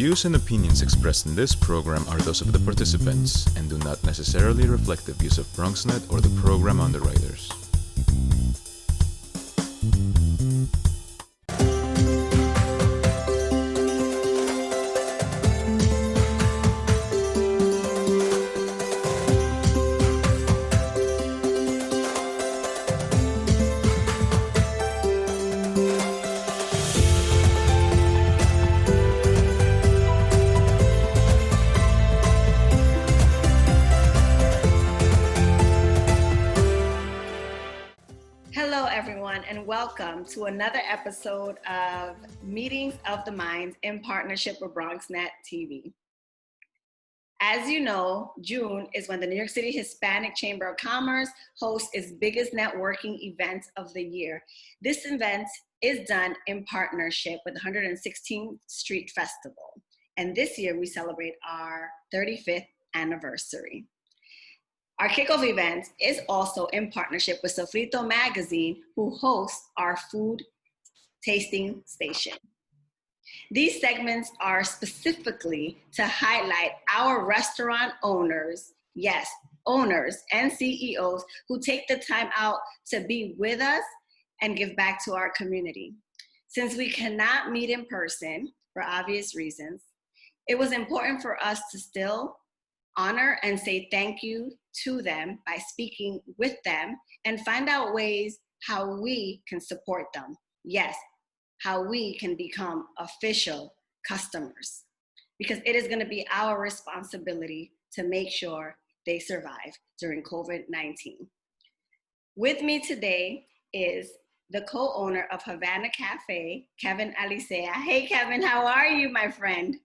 views and opinions expressed in this program are those of the participants and do not necessarily reflect the views of BronxNet or the program underwriters. Welcome to another episode of Meetings of the Minds in partnership with BronxNet TV. As you know, June is when the New York City Hispanic Chamber of Commerce hosts its biggest networking event of the year. This event is done in partnership with the 116th Street Festival. And this year we celebrate our 35th anniversary. Our kickoff event is also in partnership with Sofrito Magazine, who hosts our food tasting station. These segments are specifically to highlight our restaurant owners, yes, owners and CEOs who take the time out to be with us and give back to our community. Since we cannot meet in person for obvious reasons, it was important for us to still honor and say thank you to them by speaking with them and find out ways how we can support them. Yes, how we can become official customers, because it is going to be our responsibility to make sure they survive during COVID-19. With me today is the co-owner of Havana Cafe, Kevin Alicea. Hey, Kevin, how are you, my friend?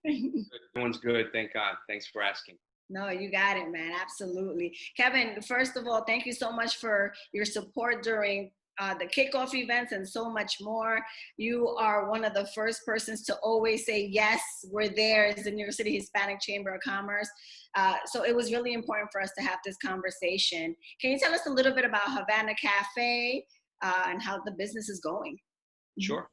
Everyone's good, thank God. Thanks for asking. No, you got it, man. Absolutely. Kevin, first of all, thank you so much for your support during the kickoff events and so much more. You are one of the first persons to always say, yes, we're there as the New York City Hispanic Chamber of Commerce. So it was really important for us to have this conversation. Can you tell us a little bit about Havana Cafe and how the business is going? Sure.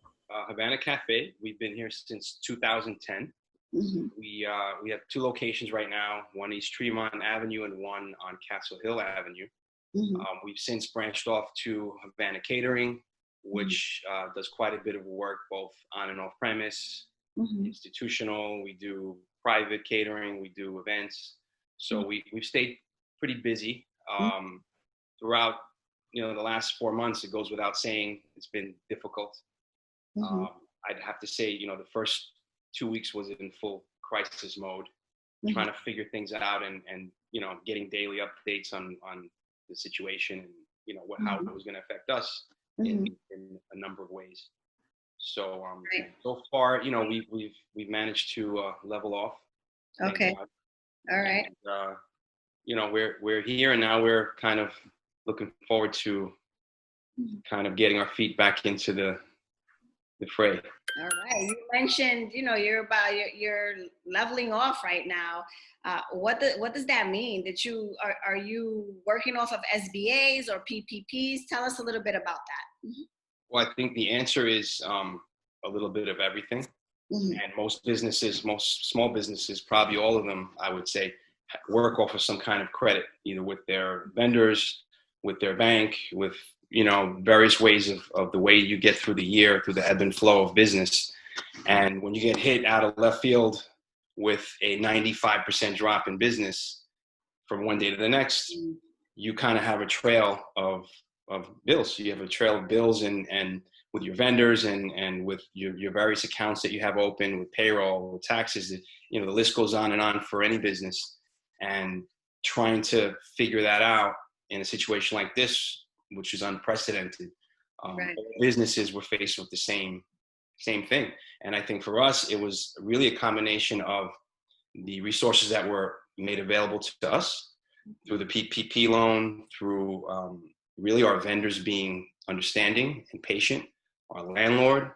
Havana Cafe, we've been here since 2010. Mm-hmm. We have two locations right now, one East Tremont Avenue and one on Castle Hill Avenue. Mm-hmm. We've since branched off to Havana Catering, which does quite a bit of work, both on and off premise, institutional. We do private catering, we do events. So we've stayed pretty busy throughout, the last 4 months. It goes without saying, it's been difficult. I'd have to say, the first 2 weeks was in full crisis mode, trying to figure things out and getting daily updates on the situation and, how it was going to affect us in a number of ways. So, so far, we've managed to level off. Okay. All right. And, we're here, and now we're kind of looking forward to kind of getting our feet back into the fray. All right. You mentioned, you're leveling off right now. What does that mean? That are you working off of SBAs or PPPs? Tell us a little bit about that. Well, I think the answer is a little bit of everything. And most small businesses, probably all of them, I would say, work off of some kind of credit, either with their vendors, with their bank, with various ways of the way you get through the year, through the ebb and flow of business. And when you get hit out of left field with a 95% drop in business from one day to the next, you kind of have a trail of bills. You have a trail of bills and with your vendors and with your various accounts that you have open, with payroll, with taxes, the list goes on and on for any business. And trying to figure that out in a situation like this, which is unprecedented. Right. Businesses were faced with the same thing. And I think for us, it was really a combination of the resources that were made available to us through the PPP loan, through really our vendors being understanding and patient, our landlord,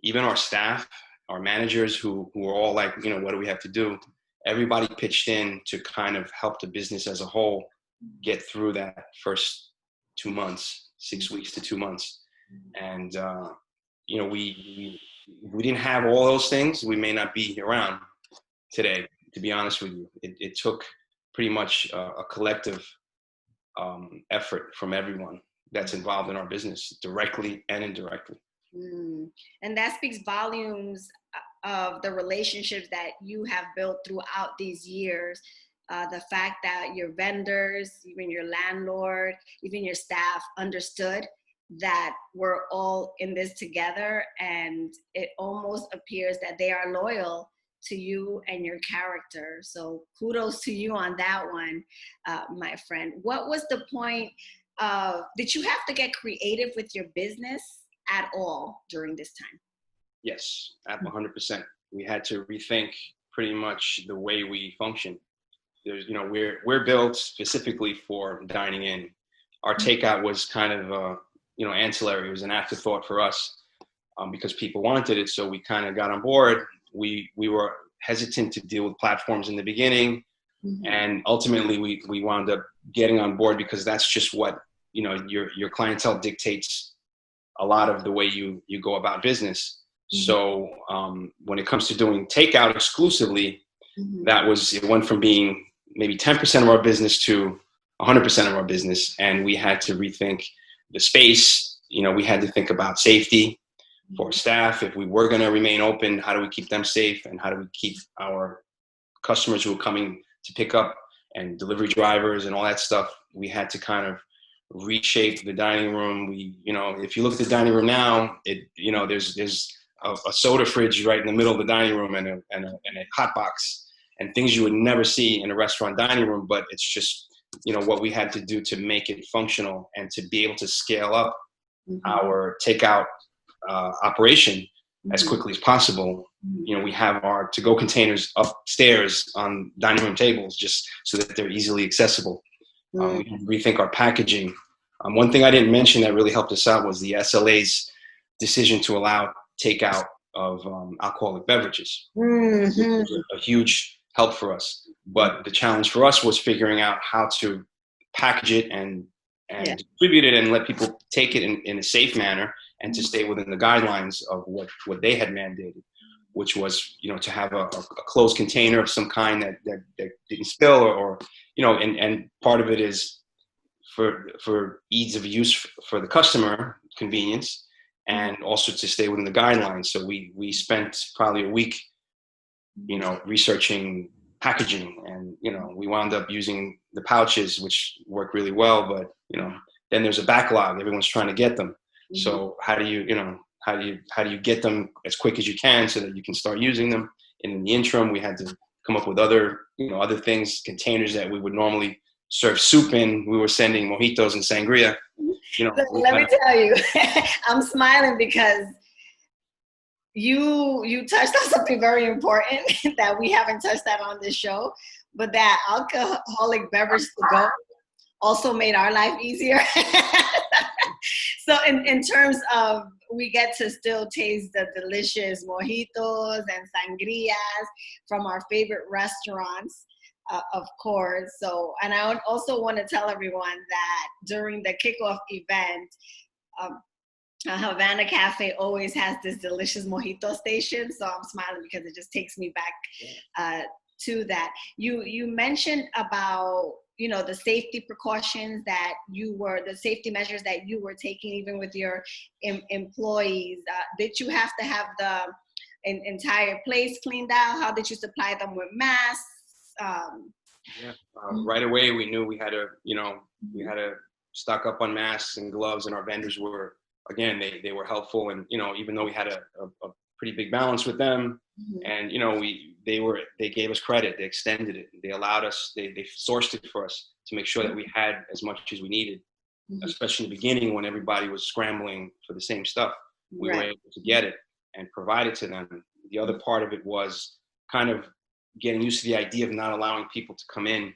even our staff, our managers who were all like, what do we have to do? Everybody pitched in to kind of help the business as a whole get through that first 2 months, 6 weeks to 2 months. And, we didn't have all those things, we may not be around. today, to be honest with you. It took pretty much a collective effort from everyone that's involved in our business, directly and indirectly. And that speaks volumes of the relationships that you have built throughout these years. The fact that your vendors, even your landlord, even your staff understood that we're all in this together, and it almost appears that they are loyal to you and your character. So kudos to you on that one, my friend. What was the point of, did you have to get creative with your business at all during this time? Yes, at 100%. We had to rethink pretty much the way we function. There's, we're built specifically for dining in. Our takeout was kind of, ancillary. It was an afterthought for us because people wanted it. So we kind of got on board. We were hesitant to deal with platforms in the beginning. And ultimately we wound up getting on board because that's just what, your clientele dictates a lot of the way you go about business. So when it comes to doing takeout exclusively, it went from being maybe 10% of our business to 100% of our business. And we had to rethink the space. We had to think about safety for staff. If we were going to remain open, how do we keep them safe? And how do we keep our customers who are coming to pick up and delivery drivers and all that stuff? We had to kind of reshape the dining room. If you look at the dining room now, there's a soda fridge right in the middle of the dining room and a hot box and things you would never see in a restaurant dining room, but it's just, what we had to do to make it functional and to be able to scale up our takeout operation as quickly as possible. We have our to-go containers upstairs on dining room tables just so that they're easily accessible. We rethink our packaging. One thing I didn't mention that really helped us out was the SLA's decision to allow takeout of alcoholic beverages. It was a huge help for us. But the challenge for us was figuring out how to package it and distribute it and let people take it in a safe manner and to stay within the guidelines of what they had mandated, which was, to have a closed container of some kind that didn't spill or and part of it is for ease of use for the customer, convenience, and also to stay within the guidelines. So we spent probably a week, researching packaging, and we wound up using the pouches, which work really well, but then there's a backlog. Everyone's trying to get them. So how do you get them as quick as you can so that you can start using them? And in the interim, we had to come up with other things, containers that we would normally serve soup in. We were sending mojitos and sangria. Let me tell you, I'm smiling because you touched on something very important that we haven't touched that on this show, but that alcoholic beverage to go also made our life easier. So in terms of, we get to still taste the delicious mojitos and sangrias from our favorite restaurants, of course. So, and I also want to tell everyone that during the kickoff event, Havana Cafe always has this delicious Mojito Station. So I'm smiling because it just takes me back to that. You mentioned about, the safety precautions the safety measures that you were taking even with your employees. Did you have to have the entire place cleaned out? How did you supply them with masks? Right away we knew we had to stock up on masks and gloves, and our vendors were, again, they were helpful. And even though we had a pretty big balance with them, and they gave us credit, they extended it, they allowed us, they sourced it for us to make sure that we had as much as we needed, especially in the beginning when everybody was scrambling for the same stuff. We were able to get it and provide it to them. The other part of it was kind of getting used to the idea of not allowing people to come in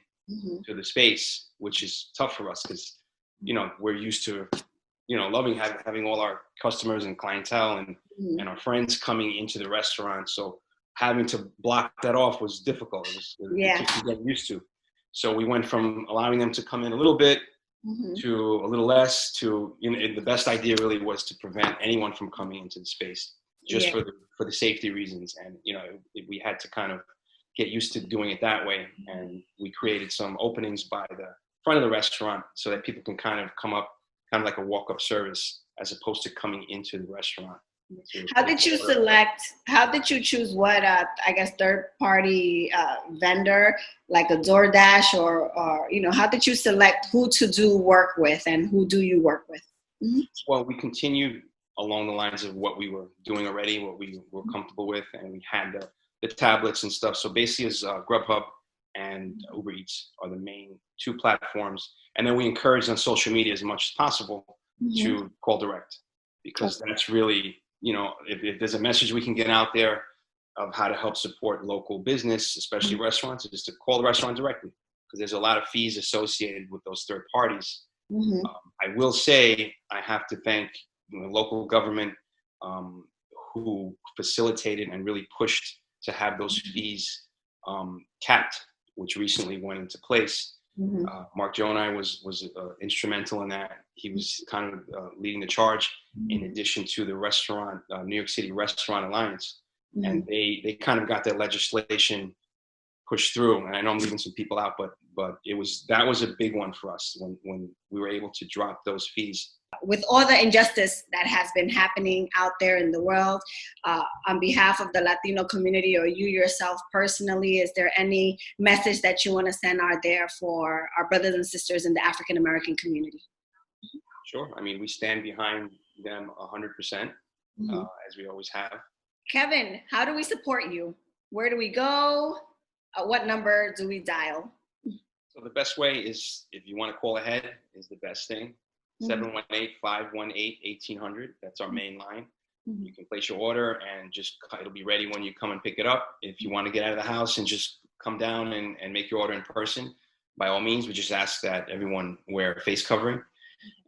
to the space, which is tough for us because we're used to loving having all our customers and clientele and our friends coming into the restaurant. So having to block that off was difficult. It took to get used to. So we went from allowing them to come in a little bit to a little less to, the best idea really was to prevent anyone from coming into the space just for the safety reasons. And, we had to kind of get used to doing it that way. And we created some openings by the front of the restaurant so that people can kind of come up, kind of like a walk-up service, as opposed to coming into the restaurant. How did you choose what, I guess, third-party vendor, like a DoorDash or, you know, how did you select who to do work with and who do you work with? Mm-hmm. Well, we continued along the lines of what we were doing already, what we were comfortable with, and we had the tablets and stuff. So basically it's Grubhub and Uber Eats are the main two platforms. And then we encourage on social media as much as possible to call direct, because that's really, you know, if there's a message we can get out there of how to help support local business, especially restaurants, is to call the restaurant directly, because there's a lot of fees associated with those third parties. I will say I have to thank the local government who facilitated and really pushed to have those fees capped, which recently went into place. Mark Jonai was instrumental in that. He was kind of leading the charge, in addition to the restaurant, New York City Restaurant Alliance. And they kind of got that legislation pushed through. And I know I'm leaving some people out, but that was a big one for us when we were able to drop those fees. With all the injustice that has been happening out there in the world, on behalf of the Latino community or you yourself personally, is there any message that you want to send out there for our brothers and sisters in the African American community? Sure. I mean, we stand behind them 100%, as we always have. Kevin, how do we support you? Where do we go? What number do we dial? So the best way is, if you want to call ahead, is the best thing. 718-518-1800. That's our main line. You can place your order and it'll be ready when you come and pick it up. If you want to get out of the house and just come down and make your order in person, by all means, we just ask that everyone wear a face covering.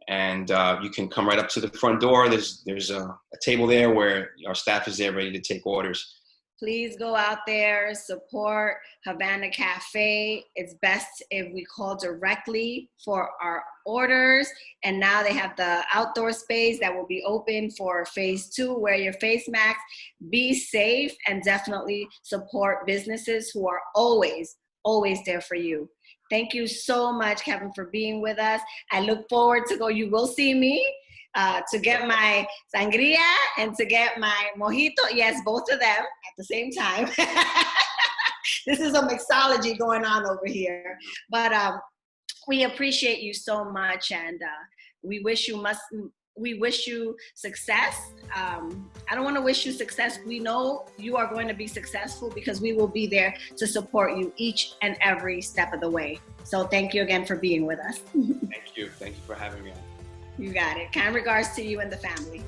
And you can come right up to the front door. There's a table there where our staff is there ready to take orders. Please go out there, support Havana Cafe. It's best if we call directly for our orders. And now they have the outdoor space that will be open for phase 2. Wear your face mask, be safe, and definitely support businesses who are always there for you. Thank you so much, Kevin, for being with us. I look forward to you will see me to get my sangria and to get my mojito. Yes, both of them at the same time. This is a mixology going on over here. But we appreciate you so much, and we wish you success. I don't want to wish you success. We know you are going to be successful because we will be there to support you each and every step of the way. So thank you again for being with us. Thank you. Thank you for having me on. You got it. Kind regards to you and the family.